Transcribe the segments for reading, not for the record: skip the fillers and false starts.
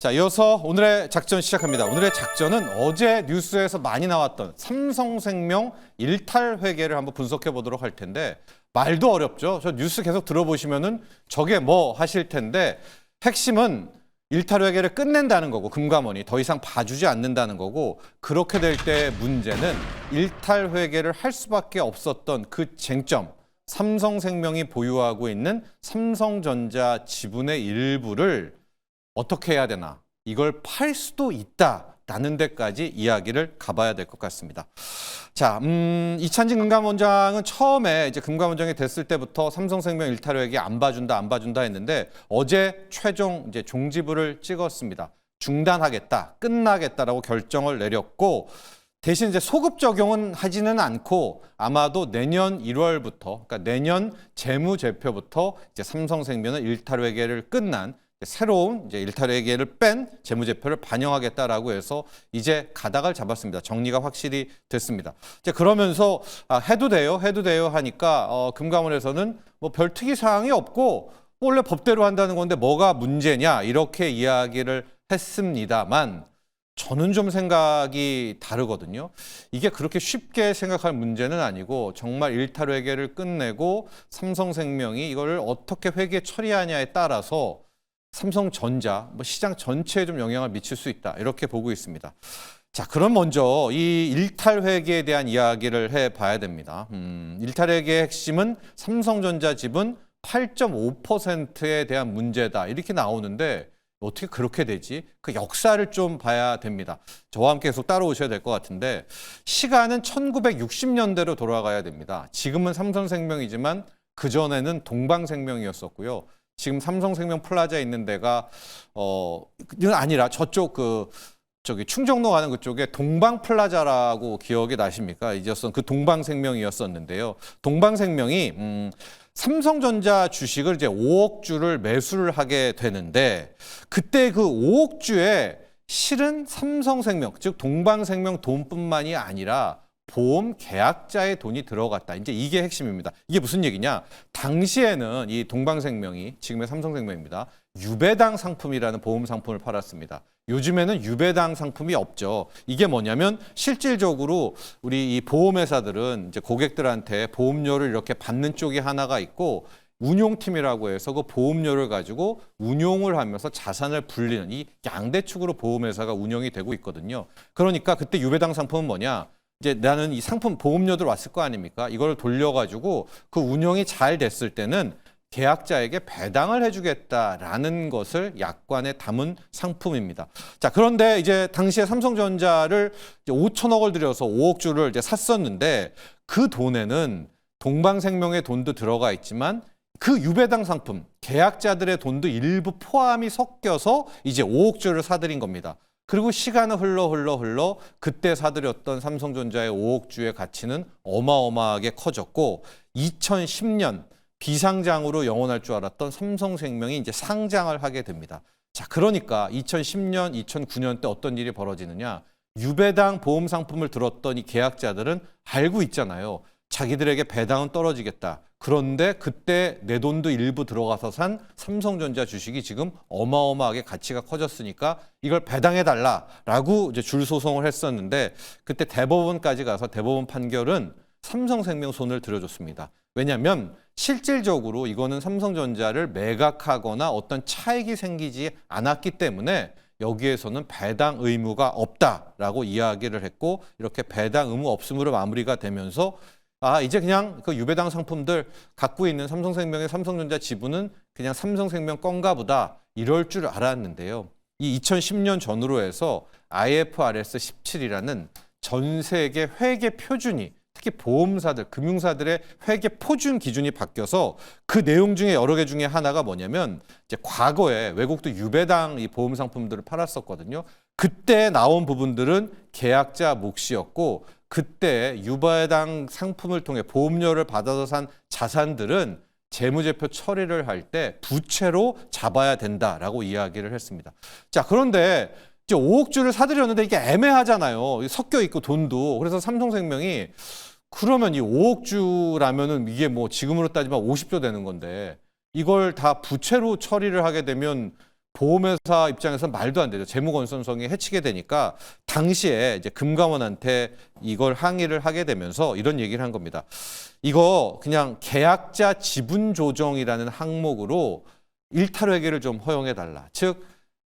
자, 이어서 오늘의 작전 시작합니다. 오늘의 작전은 어제 뉴스에서 많이 나왔던 삼성생명 일탈 회계를 한번 분석해 보도록 할 텐데, 말도 어렵죠. 저 뉴스 계속 들어보시면은 저게 뭐 하실 텐데, 핵심은 일탈 회계를 끝낸다는 거고, 금감원이 더 이상 봐주지 않는다는 거고, 그렇게 될 때 문제는 일탈 회계를 할 수밖에 없었던 그 쟁점, 삼성생명이 보유하고 있는 삼성전자 지분의 일부를 어떻게 해야 되나, 이걸 팔 수도 있다라는 데까지 이야기를 가봐야 될 것 같습니다. 자, 이찬진 금감원장은 처음에 이제 금감원장이 됐을 때부터 삼성생명 일탈회계 안 봐준다 했는데, 어제 최종 이제 종지부를 찍었습니다. 중단하겠다, 끝나겠다라고 결정을 내렸고, 대신 이제 소급 적용은 하지는 않고 아마도 내년 1월부터, 그러니까 내년 재무제표부터 이제 삼성생명은 일탈회계를 끝난 새로운 이제 일탈회계를 뺀 재무제표를 반영하겠다라고 해서 이제 가닥을 잡았습니다. 정리가 확실히 됐습니다. 이제 그러면서 해도 돼요 하니까 금감원에서는 뭐 별 특이 사항이 없고 뭐 원래 법대로 한다는 건데 뭐가 문제냐, 이렇게 이야기를 했습니다만, 저는 좀 생각이 다르거든요. 이게 그렇게 쉽게 생각할 문제는 아니고, 정말 일탈회계를 끝내고 삼성생명이 이거를 어떻게 회계 처리하냐에 따라서 삼성전자, 시장 전체에 좀 영향을 미칠 수 있다, 이렇게 보고 있습니다. 자, 그럼 먼저 이 일탈회계에 대한 이야기를 해봐야 됩니다. 일탈회계의 핵심은 삼성전자 지분 8.5%에 대한 문제다, 이렇게 나오는데 어떻게 그렇게 되지? 그 역사를 좀 봐야 됩니다. 저와 함께 계속 따라오셔야 될 것 같은데, 시간은 1960년대로 돌아가야 됩니다. 지금은 삼성생명이지만 그전에는 동방생명이었었고요. 지금 삼성생명 플라자에 있는 데가 이건 아니라 저쪽 저기 충정로 가는 그쪽에 동방플라자라고 기억이 나십니까? 그 동방생명이었었는데요. 동방생명이 삼성전자 주식을 이제 5억 주를 매수를 하게 되는데, 그때 그 5억 주에 실은 삼성생명, 즉 동방생명 돈뿐만이 아니라 보험 계약자의 돈이 들어갔다. 이제 이게 핵심입니다. 이게 무슨 얘기냐? 당시에는 이 동방생명이, 지금의 삼성생명입니다, 유배당 상품이라는 보험 상품을 팔았습니다. 요즘에는 유배당 상품이 없죠. 이게 뭐냐면, 실질적으로 우리 이 보험회사들은 이제 고객들한테 보험료를 이렇게 받는 쪽이 하나가 있고, 운용팀이라고 해서 그 보험료를 가지고 운용을 하면서 자산을 불리는, 이 양대축으로 보험회사가 운영이 되고 있거든요. 그러니까 그때 유배당 상품은 뭐냐? 이제 나는 이 상품 보험료들 왔을 거 아닙니까? 이걸 돌려가지고 그 운영이 잘 됐을 때는 계약자에게 배당을 해주겠다라는 것을 약관에 담은 상품입니다. 자, 그런데 이제 당시에 삼성전자를 이제 5천억을 들여서 5억 주를 이제 샀었는데, 그 돈에는 동방생명의 돈도 들어가 있지만 그 유배당 상품, 계약자들의 돈도 일부 포함이 섞여서 이제 5억 주를 사들인 겁니다. 그리고 시간은 흘러 그때 사들였던 삼성전자의 5억 주의 가치는 어마어마하게 커졌고, 2010년 비상장으로 영원할 줄 알았던 삼성생명이 이제 상장을 하게 됩니다. 자, 그러니까 2010년, 2009년 때 어떤 일이 벌어지느냐? 유배당 보험 상품을 들었던 이 계약자들은 알고 있잖아요. 자기들에게 배당은 떨어지겠다. 그런데 그때 내 돈도 일부 들어가서 산 삼성전자 주식이 지금 어마어마하게 가치가 커졌으니까 이걸 배당해달라라고 이제 줄 소송을 했었는데, 그때 대법원까지 가서 대법원 판결은 삼성생명 손을 들어줬습니다. 왜냐하면 실질적으로 이거는 삼성전자를 매각하거나 어떤 차익이 생기지 않았기 때문에 여기에서는 배당 의무가 없다라고 이야기를 했고, 이렇게 배당 의무 없음으로 마무리가 되면서 이제 그냥 그 유배당 상품들 갖고 있는 삼성생명의 삼성전자 지분은 그냥 삼성생명 건가 보다, 이럴 줄 알았는데요. 이 2010년 전후로 해서 IFRS 17이라는 전 세계 회계 표준이, 특히 보험사들, 금융사들의 회계 표준 기준이 바뀌어서 그 내용 중에 여러 개 중에 하나가 뭐냐면, 이제 과거에 외국도 유배당 이 보험 상품들을 팔았었거든요. 그때 나온 부분들은 계약자 몫이었고, 그때 유배당 상품을 통해 보험료를 받아서 산 자산들은 재무제표 처리를 할 때 부채로 잡아야 된다라고 이야기를 했습니다. 자, 그런데 이제 5억 주를 사들였는데 이게 애매하잖아요. 섞여 있고 돈도. 그래서 삼성생명이 그러면 이 5억 주라면은 이게 뭐 지금으로 따지면 50조 되는 건데, 이걸 다 부채로 처리를 하게 되면 보험회사 입장에서 말도 안 되죠. 재무 건전성이 해치게 되니까 당시에 이제 금감원한테 이걸 항의를 하게 되면서 이런 얘기를 한 겁니다. 이거 그냥 계약자 지분 조정이라는 항목으로 일탈회계를 좀 허용해 달라. 즉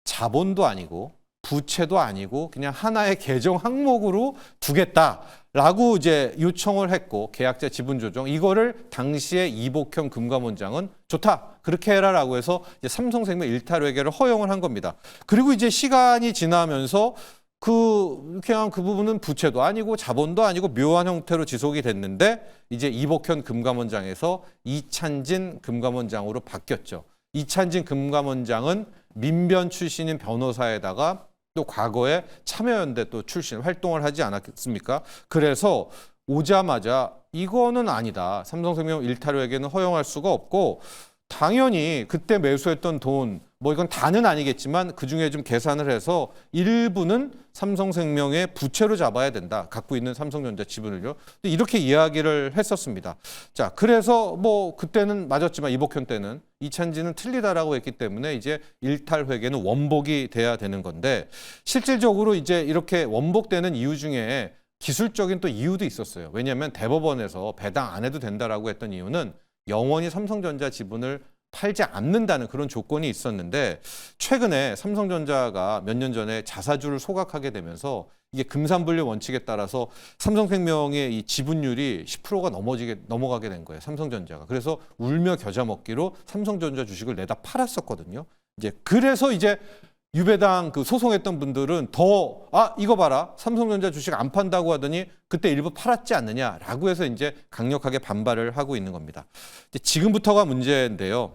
자본도 아니고 부채도 아니고 그냥 하나의 계정 항목으로 두겠다라고 이제 요청을 했고, 계약자 지분 조정 이거를 당시에 이복현 금감원장은 좋다, 그렇게 해라라고 해서 이제 삼성생명 일탈회계를 허용을 한 겁니다. 그리고 이제 시간이 지나면서 그냥 그 부분은 부채도 아니고 자본도 아니고 묘한 형태로 지속이 됐는데 이제 이복현 금감원장에서 이찬진 금감원장으로 바뀌었죠. 이찬진 금감원장은 민변 출신인 변호사에다가 또 과거에 참여연대 또 출신 활동을 하지 않았습니까? 그래서 오자마자 이거는 아니다. 삼성생명 일탈회계는 허용할 수가 없고, 당연히 그때 매수했던 돈, 뭐 이건 다는 아니겠지만 그중에 좀 계산을 해서 일부는 삼성생명의 부채로 잡아야 된다. 갖고 있는 삼성전자 지분을요. 이렇게 이야기를 했었습니다. 자, 그래서 뭐 그때는 맞았지만 이복현 때는 이찬진은 틀리다라고 했기 때문에 이제 일탈회계는 원복이 돼야 되는 건데, 실질적으로 이제 이렇게 원복되는 이유 중에 기술적인 또 이유도 있었어요. 왜냐하면 대법원에서 배당 안 해도 된다라고 했던 이유는 영원히 삼성전자 지분을 팔지 않는다는 그런 조건이 있었는데, 최근에 삼성전자가 몇 년 전에 자사주를 소각하게 되면서 이게 금산분류 원칙에 따라서 삼성생명의 이 지분율이 10%가 넘어가게 된 거예요, 삼성전자가. 그래서 울며 겨자 먹기로 삼성전자 주식을 내다 팔았었거든요. 그래서 이제 유배당 그 소송했던 분들은 이거 봐라, 삼성전자 주식 안 판다고 하더니 그때 일부 팔았지 않느냐라고 해서 이제 강력하게 반발을 하고 있는 겁니다. 지금부터가 문제인데요.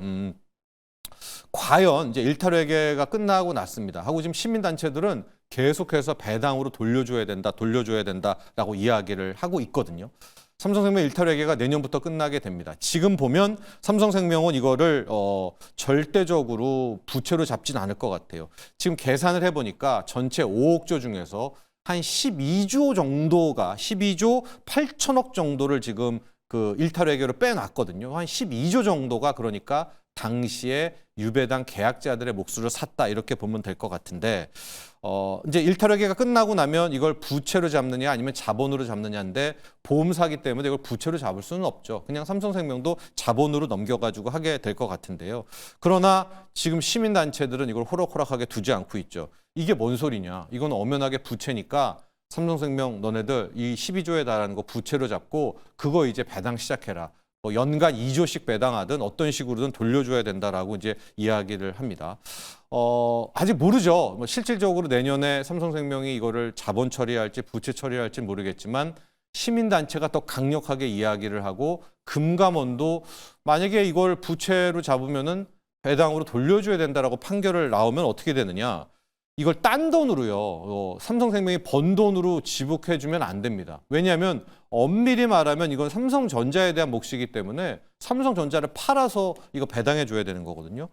과연 이제 일탈회계가 끝나고 났습니다 하고 지금 시민단체들은 계속해서 배당으로 돌려줘야 된다라고 이야기를 하고 있거든요. 삼성생명 일탈회계가 내년부터 끝나게 됩니다. 지금 보면 삼성생명은 이거를 절대적으로 부채로 잡진 않을 것 같아요. 지금 계산을 해보니까 전체 5억조 중에서 한 12조 8천억 정도를 지금 그 일탈회계로 빼놨거든요. 한 12조 정도가 그러니까 당시에 유배당 계약자들의 몫으로 샀다, 이렇게 보면 될 것 같은데, 이제 일탈회계가 끝나고 나면 이걸 부채로 잡느냐 아니면 자본으로 잡느냐인데, 보험사기 때문에 이걸 부채로 잡을 수는 없죠. 그냥 삼성생명도 자본으로 넘겨가지고 하게 될 것 같은데요. 그러나 지금 시민단체들은 이걸 호락호락하게 두지 않고 있죠. 이게 뭔 소리냐? 이건 엄연하게 부채니까 삼성생명 너네들 이 12조에 달하는 거 부채로 잡고 그거 이제 배당 시작해라. 뭐 연간 2조씩 배당하든 어떤 식으로든 돌려줘야 된다라고 이제 이야기를 합니다. 아직 모르죠. 뭐 실질적으로 내년에 삼성생명이 이거를 자본 처리할지 부채 처리할지 모르겠지만, 시민단체가 더 강력하게 이야기를 하고 금감원도 만약에 이걸 부채로 잡으면은 배당으로 돌려줘야 된다라고 판결을 나오면 어떻게 되느냐? 이걸 딴 돈으로요, 삼성생명이 번 돈으로 지불해주면 안 됩니다. 왜냐하면 엄밀히 말하면 이건 삼성전자에 대한 몫이기 때문에 삼성전자를 팔아서 이거 배당해줘야 되는 거거든요.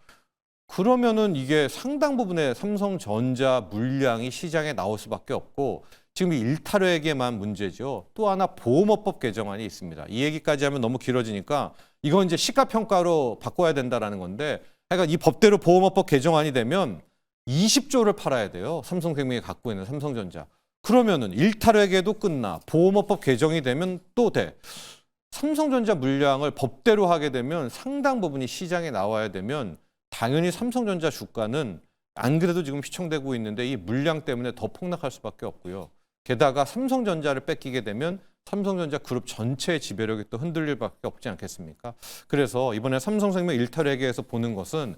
그러면은 이게 상당 부분의 삼성전자 물량이 시장에 나올 수밖에 없고, 지금 이 일탈회계만 문제죠. 또 하나 보험업법 개정안이 있습니다. 이 얘기까지 하면 너무 길어지니까 이건 이제 시가평가로 바꿔야 된다라는 건데, 그러니까 이 법대로 보험업법 개정안이 되면 20조를 팔아야 돼요. 삼성생명이 갖고 있는 삼성전자. 그러면은 일탈회계도 끝나, 보험업법 개정이 되면 또 돼. 삼성전자 물량을 법대로 하게 되면 상당 부분이 시장에 나와야 되면 당연히 삼성전자 주가는 안 그래도 지금 휘청대고 있는데 이 물량 때문에 더 폭락할 수밖에 없고요. 게다가 삼성전자를 뺏기게 되면 삼성전자 그룹 전체의 지배력이 또 흔들릴 밖에 없지 않겠습니까? 그래서 이번에 삼성생명 일탈회계에서 보는 것은,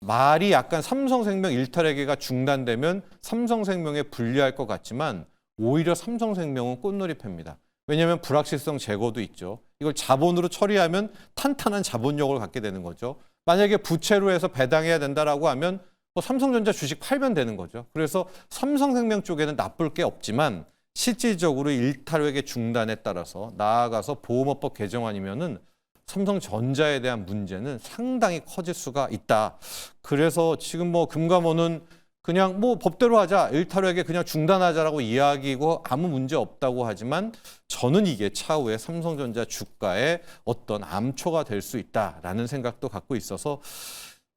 말이 약간 삼성생명 일탈회계가 중단되면 삼성생명에 불리할 것 같지만 오히려 삼성생명은 꽃놀이패입니다. 왜냐하면 불확실성 제거도 있죠. 이걸 자본으로 처리하면 탄탄한 자본력을 갖게 되는 거죠. 만약에 부채로 해서 배당해야 된다라고 하면 뭐 삼성전자 주식 팔면 되는 거죠. 그래서 삼성생명 쪽에는 나쁠 게 없지만, 실질적으로 일탈회계 중단에 따라서 나아가서 보험업법 개정안이면은 삼성전자에 대한 문제는 상당히 커질 수가 있다. 그래서 지금 뭐 금감원은 그냥 뭐 법대로 하자, 일탈회계 그냥 중단하자라고 이야기고 아무 문제 없다고 하지만, 저는 이게 차후에 삼성전자 주가에 어떤 암초가 될 수 있다라는 생각도 갖고 있어서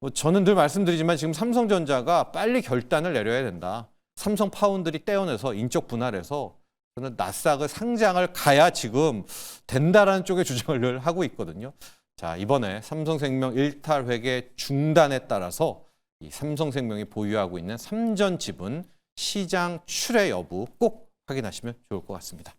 뭐 저는 늘 말씀드리지만 지금 삼성전자가 빨리 결단을 내려야 된다. 삼성 파운드리 떼어내서 인적 분할해서 저는 나스닥을 상장을 가야 지금 된다라는 쪽의 주장을 늘 하고 있거든요. 자, 이번에 삼성생명 일탈 회계 중단에 따라서 이 삼성생명이 보유하고 있는 삼전 지분 시장 출회 여부 꼭 확인하시면 좋을 것 같습니다.